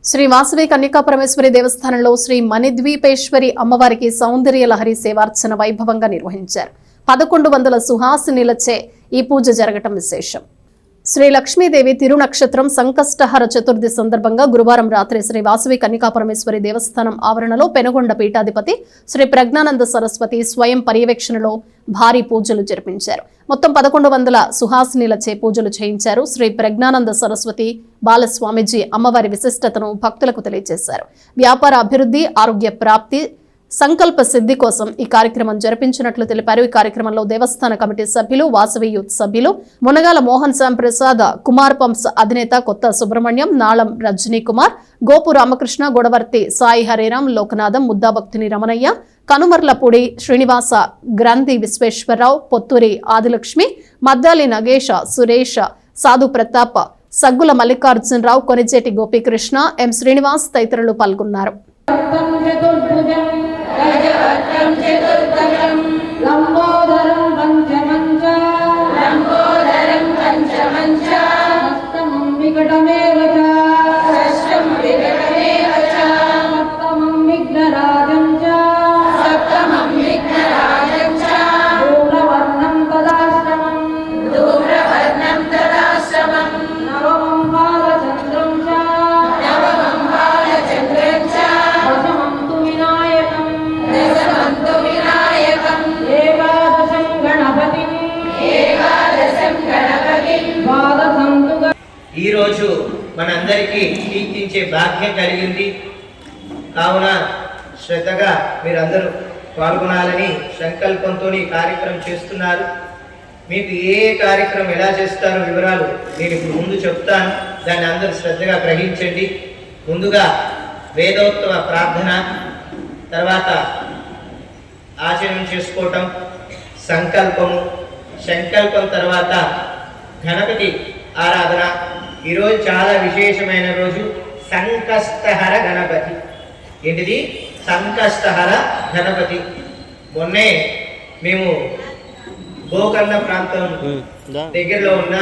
శ్రీ వాసవి కన్యకాపరమేశ్వరి దేవస్థానంలో శ్రీ మణిద్వీపేశ్వరి అమ్మవారికి సౌందర్య లహరి సేవార్చన వైభవంగా నిర్వహించారు. 1100 సుహాసినిలచే ఈ పూజ జరగటం విశేషం. శ్రీ లక్ష్మీదేవి తిరునక్షత్రం సంకష్టహర చతుర్థి సందర్భంగా గురువారం రాత్రి శ్రీ వాసవి కన్యకాపరమేశ్వరి దేవస్థానం ఆవరణలో పెనుగొండ పీఠాధిపతి శ్రీ ప్రజ్ఞానంద సరస్వతి స్వయం పర్యవేక్షణలో భారీ పూజలు జరిపించారు. మొత్తం 1100 సుహాసినిలచే పూజలు చేయించారు. శ్రీ ప్రజ్ఞానంద సరస్వతి బాలస్వామిజీ అమ్మవారి విశిష్టతను భక్తులకు తెలియజేశారు. వ్యాపార అభివృద్ధి, ఆరోగ్య ప్రాప్తి, సంకల్ప సిద్ధి కోసం ఈ కార్యక్రమం జరిపించినట్లు తెలిపారు. ఈ కార్యక్రమంలో దేవస్థాన కమిటీ సభ్యులు, వాసవి యూత్ సభ్యులు, మునగాల మోహన్ శ్యామ్ ప్రసాద్, కుమార్ పంప్స్ అధినేత కొత్త సుబ్రహ్మణ్యం, నాళం రజనీ కుమార్, గోపు రామకృష్ణ, గొడవర్తి సాయి హరిరాం, లోకనాథం, ముద్దాభక్తిని రమణయ్య, కనుమర్లపూడి శ్రీనివాస, గ్రంథి విశ్వేశ్వరరావు, పొత్తూరి ఆదిలక్ష్మి, మద్దాలి నగేష, సురేష్, సాధు ప్రతాప్, సగ్గుల మల్లికార్జునరావు, కొనిజేటి గోపీకృష్ణ, ఎం శ్రీనివాస్ తదితరులు పాల్గొన్నారు. ఈరోజు మనందరికీ కీర్తించే భాగ్యం కలిగింది. కావున శ్రద్ధగా మీరందరూ పాల్గొనాలని సంకల్పంతో ఈ కార్యక్రమం చేస్తున్నారు. మీకు ఏ కార్యక్రమం ఎలా చేస్తారో వివరాలు నేను ఇప్పుడు ముందు చెప్తాను. దాన్ని అందరూ శ్రద్ధగా గ్రహించండి. ముందుగా వేదోత్తమ ప్రార్థన, తర్వాత ఆచరణ చేసుకోవటం, సంకల్పం తర్వాత గణపతి ఆరాధన. ఈరోజు చాలా విశేషమైన రోజు, సంకష్టహర గణపతి. ఏంటిది? సంకష్టహర గణపతి. మొన్నే మేము గోకర్ణ ప్రాంతం దగ్గరలో ఉన్న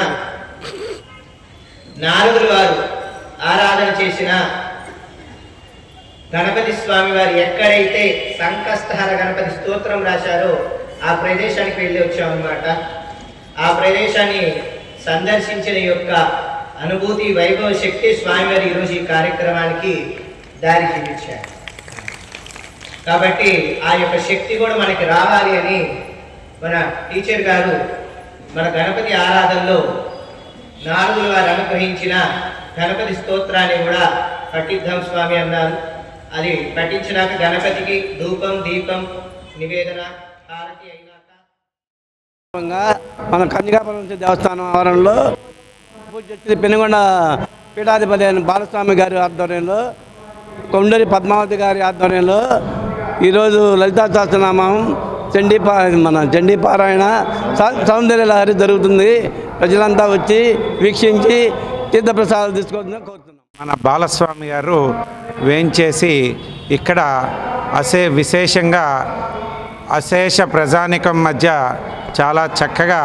నారదుల వారు ఆరాధన చేసిన గణపతి స్వామి వారు ఎక్కడైతే సంకష్టహర గణపతి స్తోత్రం రాశారో ఆ ప్రదేశానికి వెళ్ళి వచ్చామన్నమాట. ఆ ప్రదేశాన్ని సందర్శించిన యొక్క అనుభూతి, వైభవ శక్తి స్వామివారు ఈరోజు ఈ కార్యక్రమానికి దారి చూపించారు. కాబట్టి ఆ యొక్క శక్తి కూడా మనకి రావాలి అని మన టీచర్ గారు మన గణపతి ఆరాధనలో నారదుల వారు అనుగ్రహించిన గణపతి స్తోత్రాన్ని కూడా పఠిద్దాం స్వామి అన్నారు. అది పఠించినాక గణపతికి ధూపం, దీపం, నివేదన, హారతి అయినాక మన కన్యకాపరమేశ్వరి దేవస్థానం ఆవరణలో పూజ చేసి పెనుగొండ పీఠాధిపతి అయిన బాలస్వామి గారి ఆధ్వర్యంలో, కొండూరి పద్మావతి గారి ఆధ్వర్యంలో ఈరోజు లలితా సహస్రనామం చండీ పారాయణ సౌందర్య లహరి జరుగుతుంది. ప్రజలంతా వచ్చి వీక్షించి తీర్థప్రసాదాలు తీసుకోవాలని కోరుతున్నాం. మన బాలస్వామి గారు వేంచేసి ఇక్కడ విశేషంగా అశేష ప్రజానికం మధ్య చాలా చక్కగా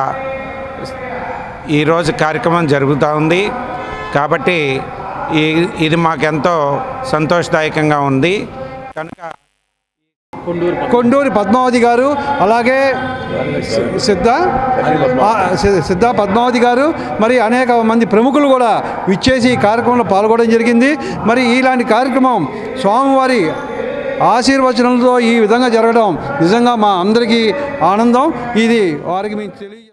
ఈరోజు కార్యక్రమం జరుగుతూ ఉంది. కాబట్టి ఇది మాకెంతో సంతోషదాయకంగా ఉంది. కనుక కొండూరి పద్మావతి గారు, అలాగే సిద్ధ పద్మావతి గారు, మరి అనేక మంది ప్రముఖులు కూడా విచ్చేసి ఈ కార్యక్రమంలో పాల్గొనడం జరిగింది. మరి ఇలాంటి కార్యక్రమం స్వామివారి ఆశీర్వచనంతో ఈ విధంగా జరగడం నిజంగా మా అందరికీ ఆనందం. ఇది వారికి మేము తెలియ